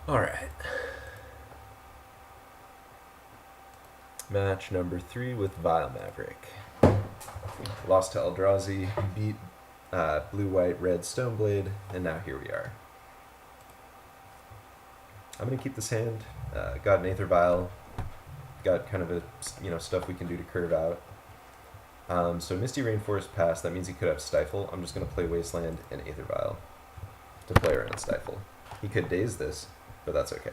Alright. Match number 3 with Vial Maverick. Lost to Eldrazi, beat blue, white, red Stoneblade, and now here we are. I'm going to keep this hand. Got an Aether Vial. Got kind of a stuff we can do to curve out. So Misty Rainforest passed. That means he could have Stifle. I'm just going to play Wasteland and Aether Vial to play around Stifle. He could daze this, but that's okay.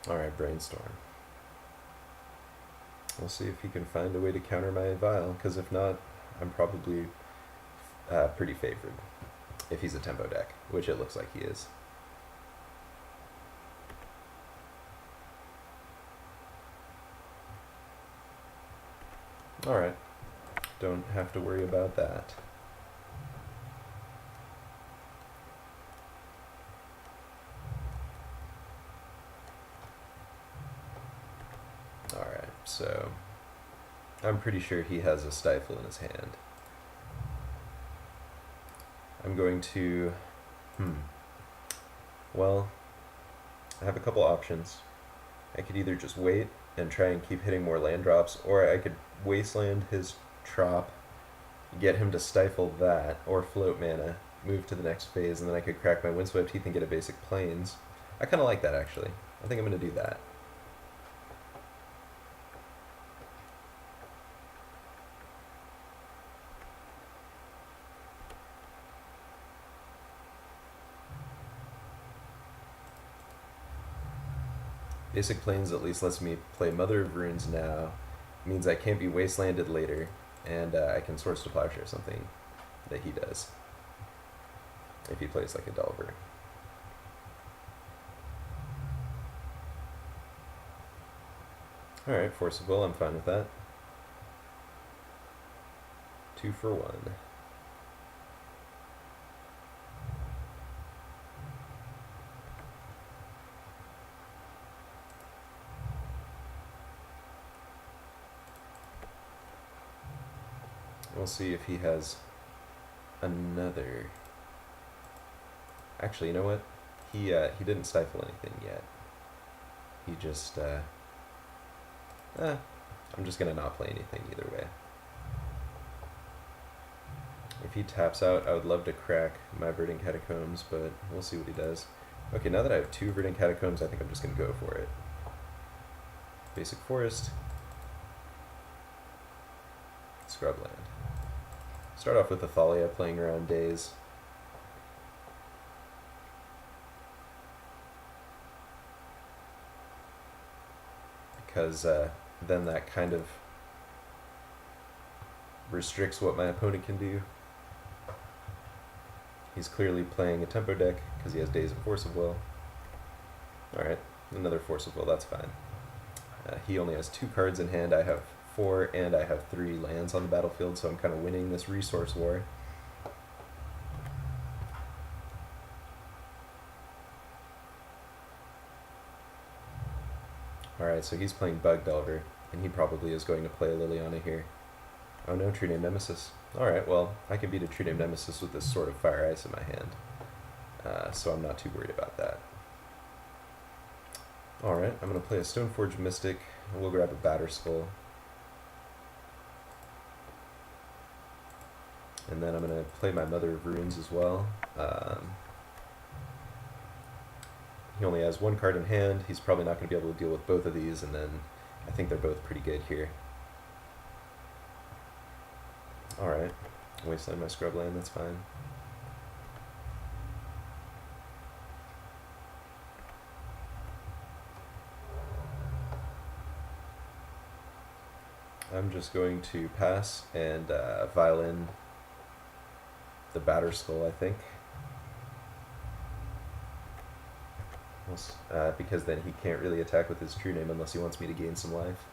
Alright, Brainstorm. We'll see if he can find a way to counter my Vial, because if not, I'm probably pretty favored if he's a tempo deck, which it looks like he is. Alright, don't have to worry about that. Alright, so I'm pretty sure he has a Stifle in his hand. I'm going to... Well, I have a couple options. I could either just wait and try and keep hitting more land drops, or I could Wasteland his Trop, get him to Stifle that, or float mana, move to the next phase, and then I could crack my Windswept Teeth and get a basic Plains. I kind of like that, actually. I think I'm going to do that. Basic Plains at least lets me play Mother of Runes now. Means I can't be Wastelanded later, and I can Swords to Plowshare something that he does if he plays like a Delver. Alright, Force of Will, I'm fine with that. 2 for 1. We'll see if he has another. Actually, you know what? He didn't Stifle anything yet. He just I'm just gonna not play anything either way. If he taps out, I would love to crack my Verdant Catacombs, but we'll see what he does. Okay, now that I have 2 Verdant Catacombs, I think I'm just gonna go for it. Basic Forest. Scrubland. Start off with Athalia playing around Daze. Because then that kind of restricts what my opponent can do. He's clearly playing a tempo deck because he has Daze and Force of Will. Alright, another Force of Will, that's fine. He only has 2 cards in hand, I have 4, and I have 3 lands on the battlefield, so I'm kind of winning this resource war. Alright, so he's playing Bug Delver, and he probably is going to play a Liliana here. Oh no, True Name Nemesis. Alright, well, I can beat a True Name Nemesis with this Sword of Fire Ice in my hand, so I'm not too worried about that. Alright, I'm going to play a Stoneforge Mystic, and we'll grab a Batterskull. And then I'm going to play my Mother of Runes as well. He only has 1 card in hand. He's probably not going to be able to deal with both of these, and then I think they're both pretty good here. Alright, Wasteland my Scrubland, that's fine. I'm just going to pass and violin the Batterskull, I think. Because then he can't really attack with his True Name unless he wants me to gain some life.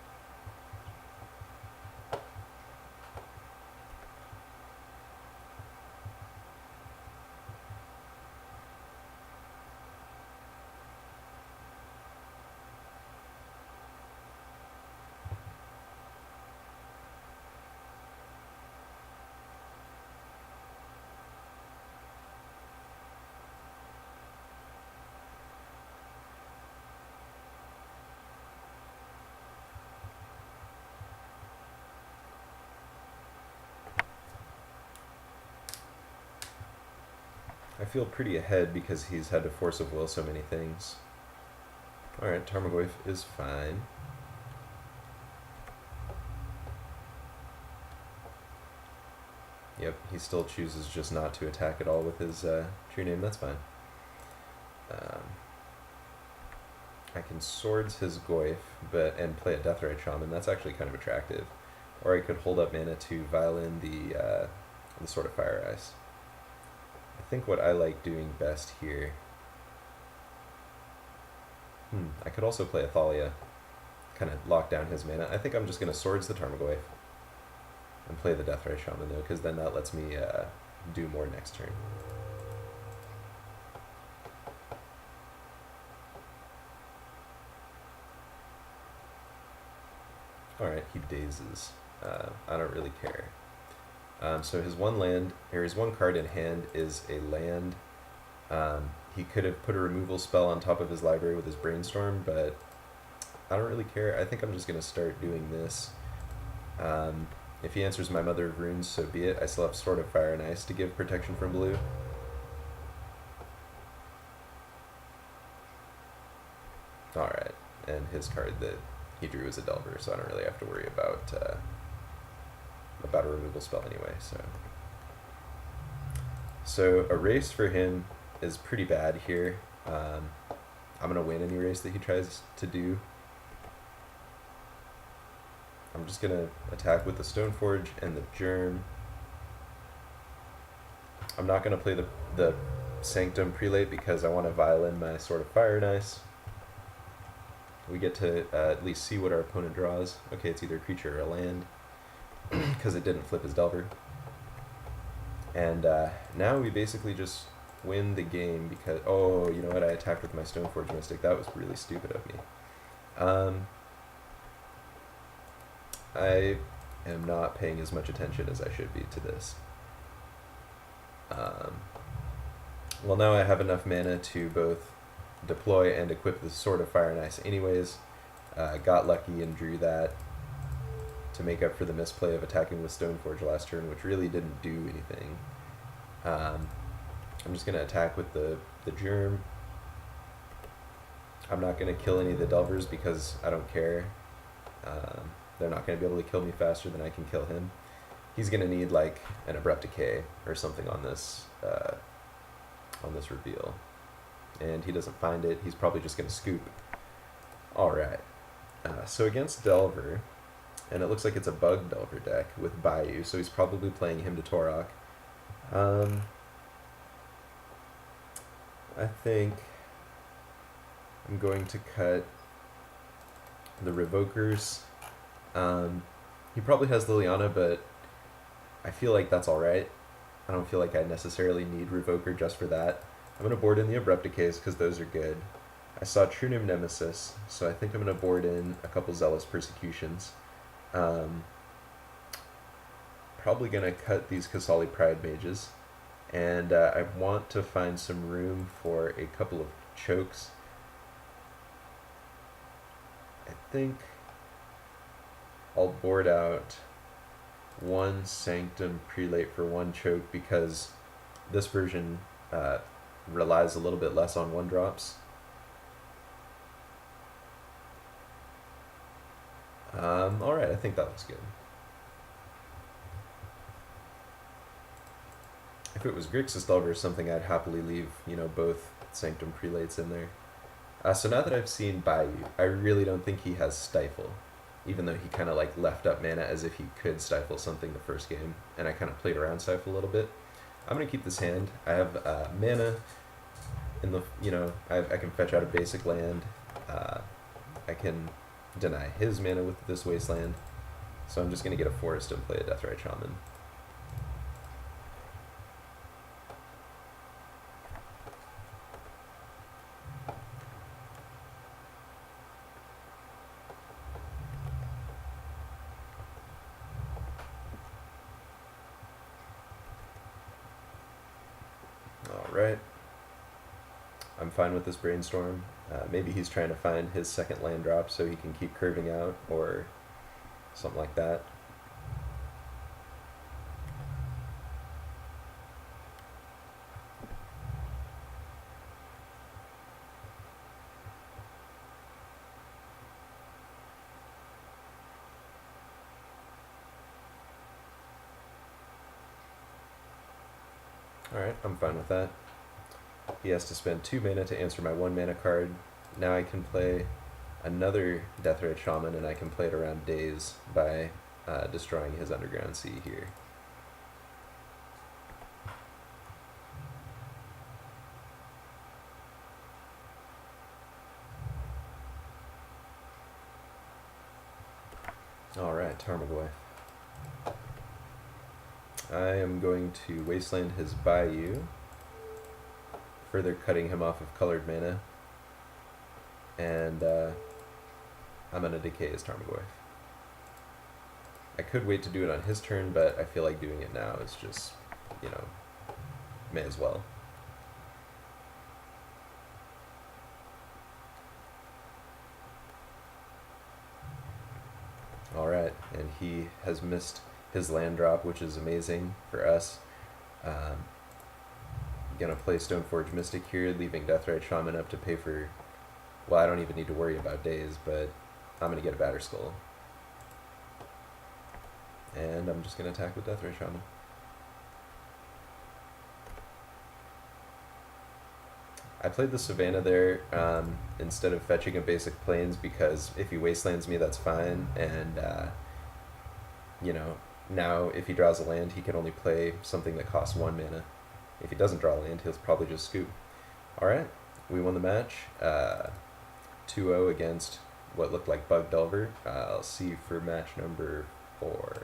I feel pretty ahead because he's had to force of will so many things. Alright, Tarmogoyf is fine. Yep, he still chooses just not to attack at all with his true name. That's fine. I can swords his Goyf and play a Deathrite Shaman. That's actually kind of attractive. Or I could hold up mana to vial in the Sword of Fire Ice. I think what I like doing best here... I could also play Athalia. Kind of lock down his mana. I think I'm just going to swords the Tarmogoyf. And play the Deathrite Shaman though, because then that lets me do more next turn. Alright, he dazes. I don't really care. So his one card in hand is a land. He could have put a removal spell on top of his library with his Brainstorm, but I don't really care. I think I'm just going to start doing this. If he answers my Mother of Runes, so be it. I still have Sword of Fire and Ice to give protection from blue. Alright, and his card that he drew is a Delver, so I don't really have to worry about a removal spell anyway. So a race for him is pretty bad here. I'm going to win any race that he tries to do. I'm just going to attack with the Stoneforge and the Germ. I'm not going to play the Sanctum Prelate because I want to vial in my Sword of Fire and Ice. We get to at least see what our opponent draws. Okay, it's either a creature or a land, because it didn't flip his Delver. And now we basically just win the game because... Oh, you know what? I attacked with my Stoneforge Mystic. That was really stupid of me. I am not paying as much attention as I should be to this. Well, now I have enough mana to both deploy and equip the Sword of Fire and Ice anyways. Got lucky and drew that to make up for the misplay of attacking with Stoneforge last turn, which really didn't do anything. I'm just going to attack with the Germ. I'm not going to kill any of the Delvers because I don't care. They're not going to be able to kill me faster than I can kill him. He's going to need like an Abrupt Decay or something on this reveal. And he doesn't find it. He's probably just going to scoop. Alright. So against Delver, and it looks like it's a bug Delver deck with Bayou, so he's probably playing him to Torok. I think I'm going to cut the Revokers. He probably has Liliana, but I feel like that's alright. I don't feel like I necessarily need Revoker just for that. I'm going to board in the Abrupt Decays because those are good. I saw True Name Nemesis, so I think I'm going to board in a couple Zealous Persecutions. Probably going to cut these Kasali Pride Mages. And I want to find some room for a couple of chokes. I think I'll board out one Sanctum Prelate for one choke because this version relies a little bit less on 1-drops. Alright, I think that looks good. If it was Grixis Delver or something, I'd happily leave, both Sanctum Prelates in there. So now that I've seen Bayou, I really don't think he has Stifle, even though he kind of like left up mana as if he could stifle something the first game, and I kind of played around Stifle a little bit. I'm going to keep this hand. I have mana in the, I can fetch out a basic land. I can deny his mana with this Wasteland, so I'm just going to get a forest and play a Deathrite Shaman. Alright. I'm fine with this Brainstorm. Maybe he's trying to find his second land drop so he can keep curving out or something like that. Alright, I'm fine with that. He has to spend 2 mana to answer my 1 mana card. Now I can play another Deathrite Shaman, and I can play it around Daze by destroying his Underground Sea here. Alright, Tarmogoyf. I am going to Wasteland his Bayou, further cutting him off of colored mana, and I'm going to decay his Tarmogoyf. I could wait to do it on his turn, but I feel like doing it now is just, you know, may as well. Alright, and he has missed his land drop, which is amazing for us. Gonna play Stoneforge Mystic here, leaving Deathrite Shaman up to pay for... Well, I don't even need to worry about Daze, but I'm gonna get a Batterskull. And I'm just gonna attack with Deathrite Shaman. I played the Savannah there instead of fetching a basic Plains because if he Wastelands me, that's fine, and you know, now if he draws a land, he can only play something that costs 1 mana. If he doesn't draw land, he'll probably just scoop. Alright, we won the match. 2-0 against what looked like Bug Delver. I'll see you for match number 4.